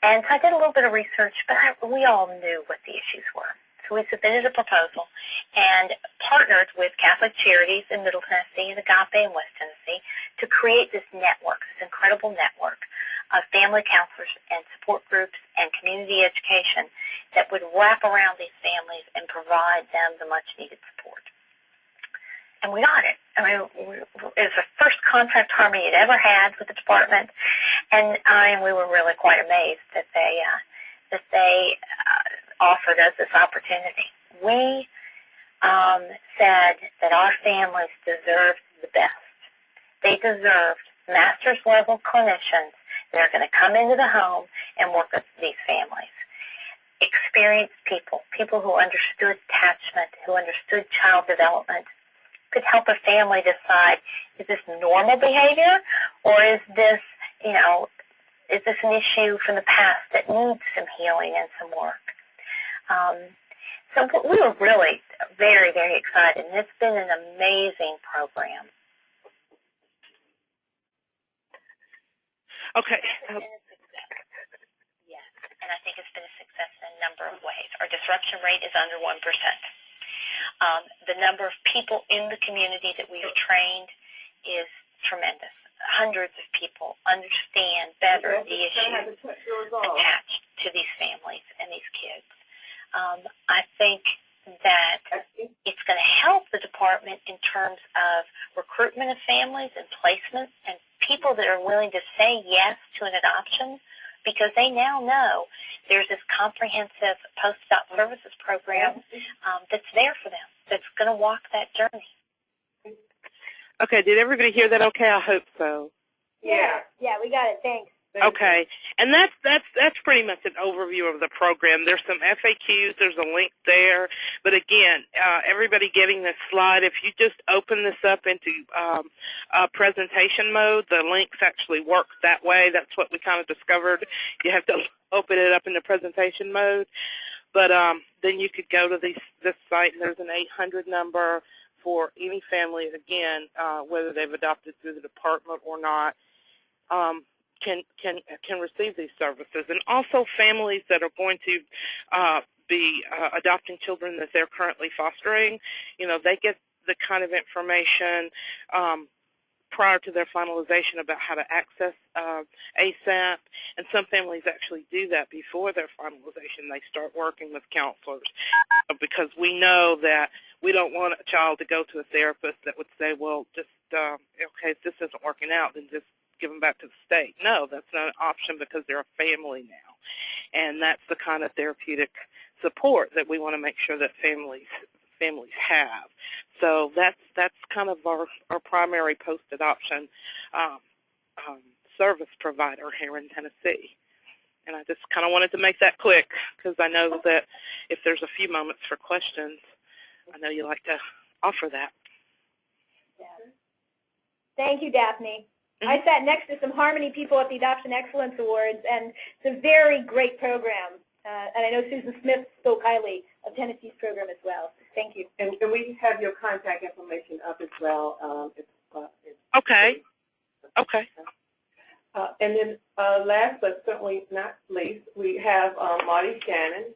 And so I did a little bit of research, but we all knew what the issues were. So we submitted a proposal and partnered with Catholic Charities in Middle Tennessee and Agape in West Tennessee to create this network, this incredible network of family counselors and support groups and community education that would wrap around these families and provide them the much-needed support. And we got it. I mean, it was the first contract Harmony had ever had with the department, and we were really quite amazed that they offered us this opportunity. We said that our families deserved the best. They deserved master's level clinicians that are going to come into the home and work with these families. Experienced people who understood attachment, who understood child development, could help a family decide, is this normal behavior or is this, is this an issue from the past that needs some healing and some work? So we were really very, very excited, and it's been an amazing program. Okay. Yes, and I think it's been a success in a number of ways. Our disruption rate is under 1%. The number of people in the community that we've trained is tremendous. Hundreds of people understand better the issues attached to these families and these kids. I think that it's going to help the department in terms of recruitment of families and placement and people that are willing to say yes to an adoption, because they now know there's this comprehensive post-op services program that's there for them, that's going to walk that journey. Okay, did everybody hear that okay? I hope so. Yeah, we got it. Thanks. Okay, and that's pretty much an overview of the program. There's some FAQs. There's a link there. But again, everybody getting this slide, if you just open this up into presentation mode, the links actually work that way. That's what we kind of discovered. You have to open it up in the presentation mode. But then you could go to this site, and there's an 800 number for any family, again, whether they've adopted through the department or not. Can receive these services, and also families that are going to be adopting children that they're currently fostering. You know, they get the kind of information prior to their finalization about how to access ASAP, and some families actually do that before their finalization. They start working with counselors because we know that we don't want a child to go to a therapist that would say, well, just, okay, if this isn't working out, then just give them back to the state. No, that's not an option because they're a family now. And that's the kind of therapeutic support that we want to make sure that families have. So that's kind of our primary post-adoption service provider here in Tennessee. And I just kind of wanted to make that quick because I know that if there's a few moments for questions, I know you like to offer that. Yeah. Thank you, Daphne. I sat next to some Harmony people at the Adoption Excellence Awards, and it's a very great program. And I know Susan Smith spoke highly of Tennessee's program as well. Thank you. And we have your contact information up as well. Okay. Okay. And then last but certainly not least, we have Marty Shannon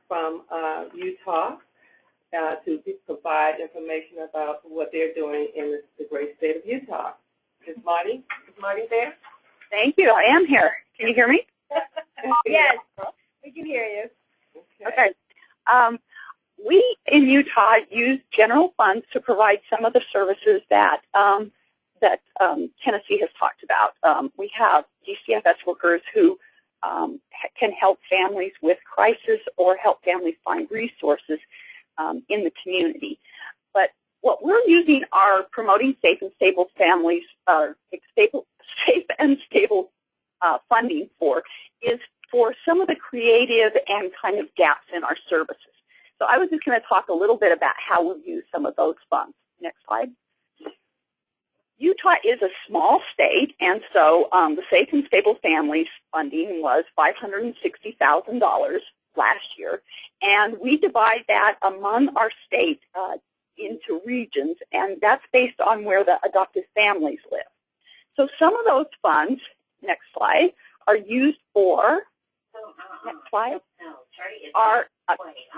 from Utah to provide information about what they're doing in the great state of Utah. Is Marty there? Thank you. I am here. Can you hear me? Yes, we can hear you. Okay. We in Utah use general funds to provide some of the services that Tennessee has talked about. We have DCFS workers who can help families with crisis or help families find resources in the community. But what we're using our Promoting Safe and Stable Families, safe and stable funding for is for some of the creative and kind of gaps in our services. So I was just going to talk a little bit about how we use some of those funds. Next slide. Utah is a small state, and so the Safe and Stable Families funding was $560,000 last year, and we divide that among our state into regions, and that's based on where the adoptive families live. So some of those funds, next slide, are used for, next slide, are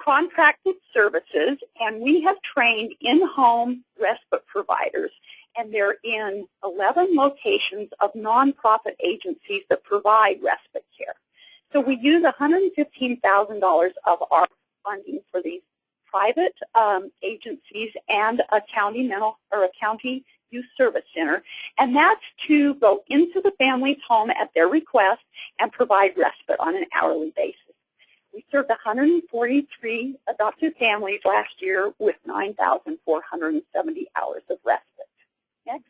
contracted services, and we have trained in-home respite providers, and they're in 11 locations of nonprofit agencies that provide respite care. So we use $115,000 of our funding for these private agencies and a county youth service center, and that's to go into the family's home at their request and provide respite on an hourly basis. We served 143 adoptive families last year with 9,470 hours of respite. Next.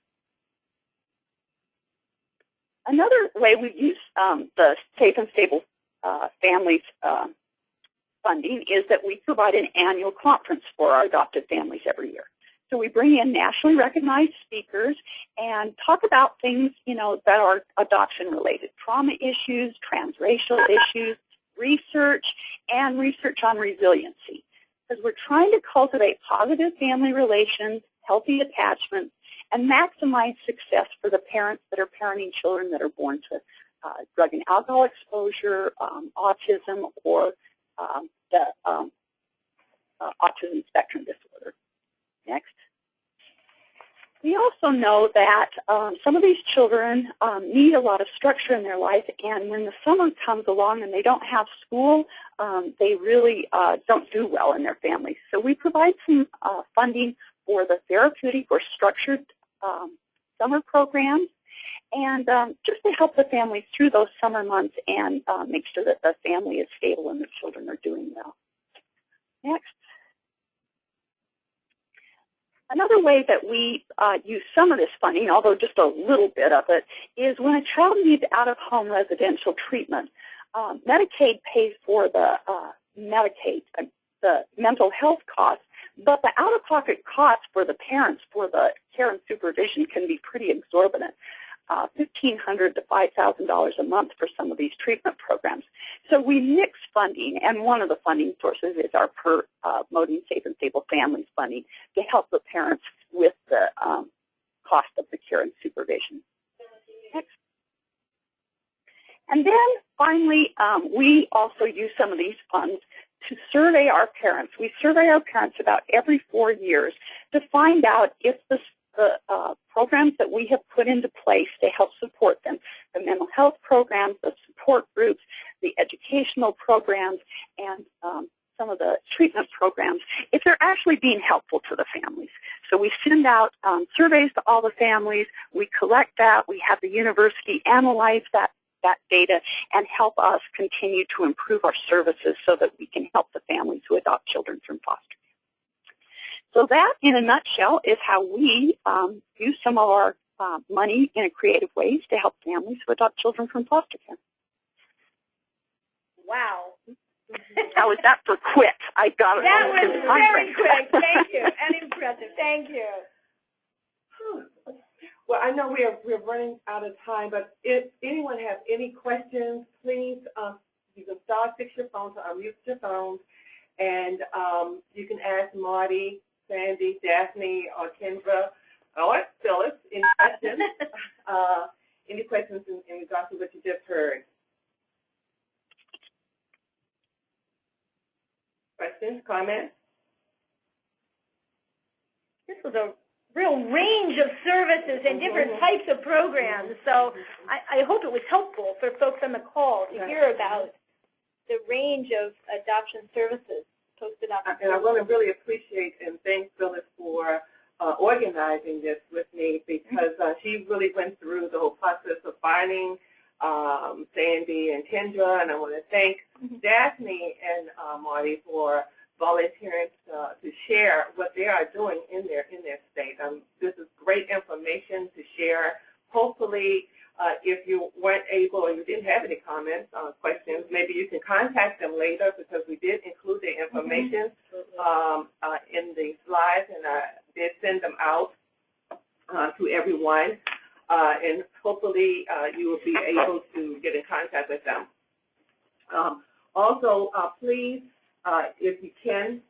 Another way we use the Safe and Stable Families funding is that we provide an annual conference for our adoptive families every year. So we bring in nationally recognized speakers and talk about things, that are adoption related, trauma issues, transracial issues, research, and research on resiliency. Because we're trying to cultivate positive family relations, healthy attachments, and maximize success for the parents that are parenting children that are born to drug and alcohol exposure, autism, or autism spectrum disorder. Next. We also know that some of these children need a lot of structure in their life, and when the summer comes along and they don't have school, they really don't do well in their families. So we provide some funding for the therapeutic or structured summer programs, and just to help the families through those summer months and make sure that the family is stable and the children are doing well. Next. Another way that we use some of this funding, although just a little bit of it, is when a child needs out-of-home residential treatment. Medicaid pays for the the mental health costs, but the out-of-pocket costs for the parents for the care and supervision can be pretty exorbitant. $1,500 to $5,000 a month for some of these treatment programs. So we mix funding, and one of the funding sources is our Promoting Safe and Stable Families funding to help the parents with the cost of the care and supervision. Next. And then finally, we also use some of these funds to survey our parents. We survey our parents about every 4 years to find out if the programs that we have put into place to help support them, the mental health programs, the support groups, the educational programs, and some of the treatment programs, if they're actually being helpful to the families. So we send out surveys to all the families, we collect that, we have the university analyze that data and help us continue to improve our services so that we can help the families who adopt children from foster care. So that, in a nutshell, is how we use some of our money in creative ways to help families who adopt children from foster care. Wow. How was that for quick? I got it. That was very quick. Thank you. And impressive. Thank you. Well, I know we're running out of time, but if anyone has any questions, please, you can fix your phones or unmute your phones, and you can ask Marty, Sandy, Daphne, or Kendra, or Phyllis any questions. Any questions in regards to what you just heard? Questions, comments? This was a real range of services and different types of programs, so I hope it was helpful for folks on the call to hear about the range of adoption services, post-adoption services. And I want to really appreciate and thank Phyllis for organizing this with me, because she really went through the whole process of finding Sandy and Kendra, and I want to thank Daphne and Marty for volunteering to share what they are doing in their state. This is great information to share. Hopefully, if you weren't able or you didn't have any comments or questions, maybe you can contact them later, because we did include their information in the slides, and I did send them out to everyone. And hopefully you will be able to get in contact with them. Also, please, if you can,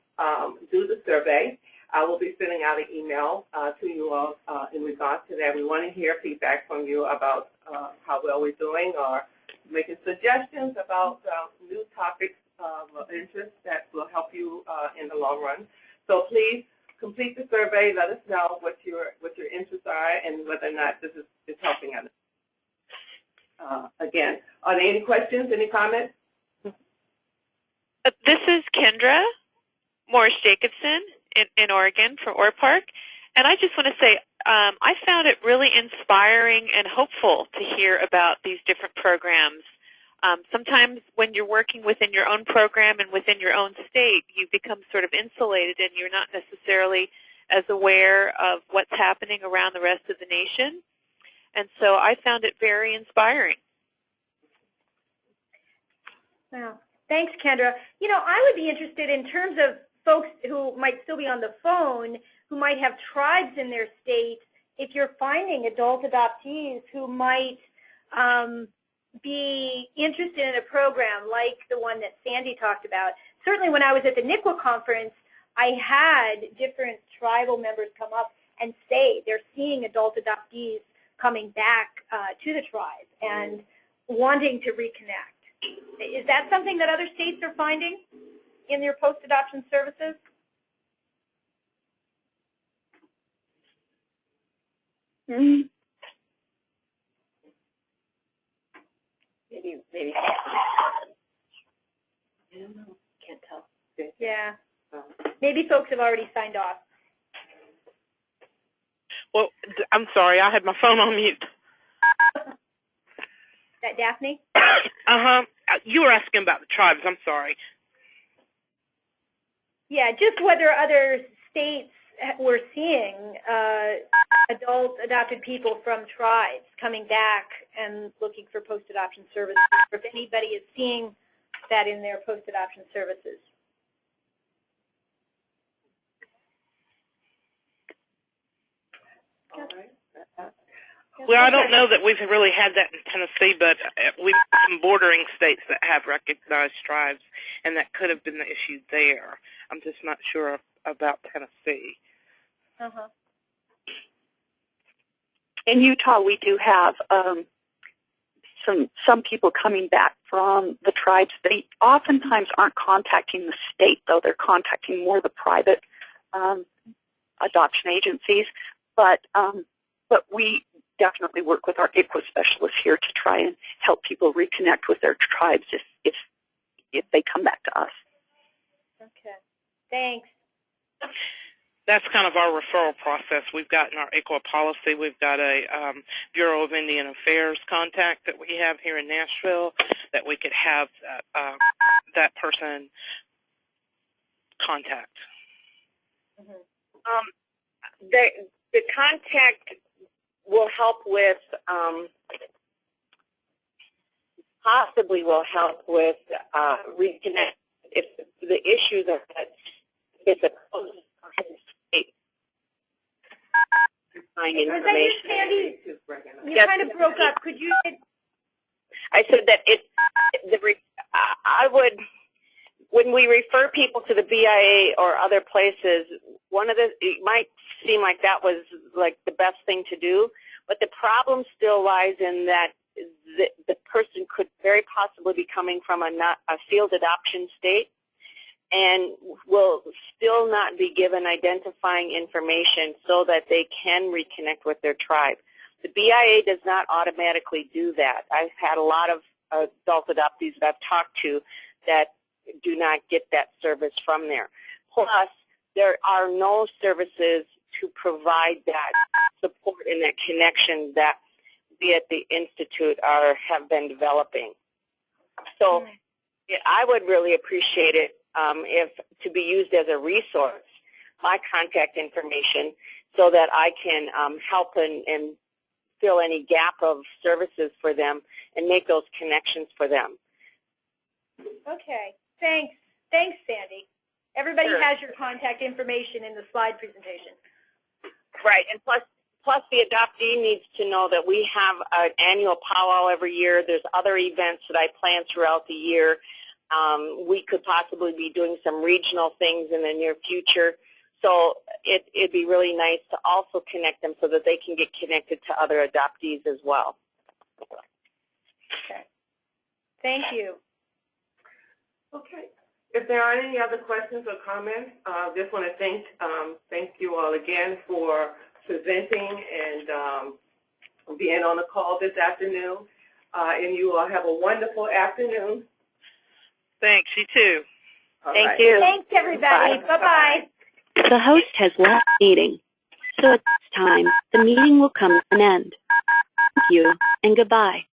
do the survey. I will be sending out an email to you all in regards to that. We want to hear feedback from you about how well we're doing, or making suggestions about new topics of interest that will help you in the long run. So please complete the survey. Let us know what your interests are and whether or not this is helping us. Again, are there any questions, any comments? This is Kendra Morris-Jacobson in Oregon for ORPARK, and I just want to say I found it really inspiring and hopeful to hear about these different programs. Sometimes when you're working within your own program and within your own state, you become sort of insulated and you're not necessarily as aware of what's happening around the rest of the nation. And so I found it very inspiring. Wow. Thanks, Kendra. You know, I would be interested in terms of folks who might still be on the phone, who might have tribes in their state, if you're finding adult adoptees who might be interested in a program like the one that Sandy talked about. Certainly when I was at the NICWA conference, I had different tribal members come up and say they're seeing adult adoptees coming back to the tribe and wanting to reconnect. Is that something that other states are finding in their post-adoption services? Maybe. I don't know. Can't tell. Yeah. Maybe folks have already signed off. Well, I'm sorry. I had my phone on mute. That Daphne? Uh-huh. You were asking about the tribes. I'm sorry. Yeah, just whether other states were seeing adult adopted people from tribes coming back and looking for post-adoption services, or if anybody is seeing that in their post-adoption services. Well, I don't know that we've really had that in Tennessee, but we've some bordering states that have recognized tribes, and that could have been the issue there. I'm just not sure about Tennessee. Uh-huh. In Utah, we do have some people coming back from the tribes. They oftentimes aren't contacting the state, though. They're contacting more the private adoption agencies. But we definitely work with our ICWA specialists here to try and help people reconnect with their tribes if they come back to us. Okay. Thanks. That's kind of our referral process. We've got in our ICWA policy, we've got a Bureau of Indian Affairs contact that we have here in Nashville that we could have that person contact. Mm-hmm. The contact will help with, possibly will help with reconnect if the issues are that it's a closed state. Find information. Was that you, Sandy? You Yes. kind of broke up. Could you? I said that I would, when we refer people to the BIA or other places, it might seem like that was like the best thing to do, but the problem still lies in that the person could very possibly be coming from a field adoption state and will still not be given identifying information so that they can reconnect with their tribe. The BIA does not automatically do that. I've had a lot of adult adoptees that I've talked to that do not get that service from there. Plus, there are no services to provide that support and that connection that we at the Institute have been developing. So I would really appreciate it if to be used as a resource, my contact information, so that I can help and fill any gap of services for them and make those connections for them. Okay. Thanks. Thanks, Sandy. Everybody Sure. has your contact information in the slide presentation. Right, and plus the adoptee needs to know that we have an annual powwow every year. There's other events that I plan throughout the year. We could possibly be doing some regional things in the near future. So it'd be really nice to also connect them so that they can get connected to other adoptees as well. Okay. Thank you. Okay. If there aren't any other questions or comments, I just want to thank you all again for presenting and being on the call this afternoon. And you all have a wonderful afternoon. Thanks. You too. Thank you. Thanks, everybody. Bye-bye. The host has left the meeting, so at this time, the meeting will come to an end. Thank you, and goodbye.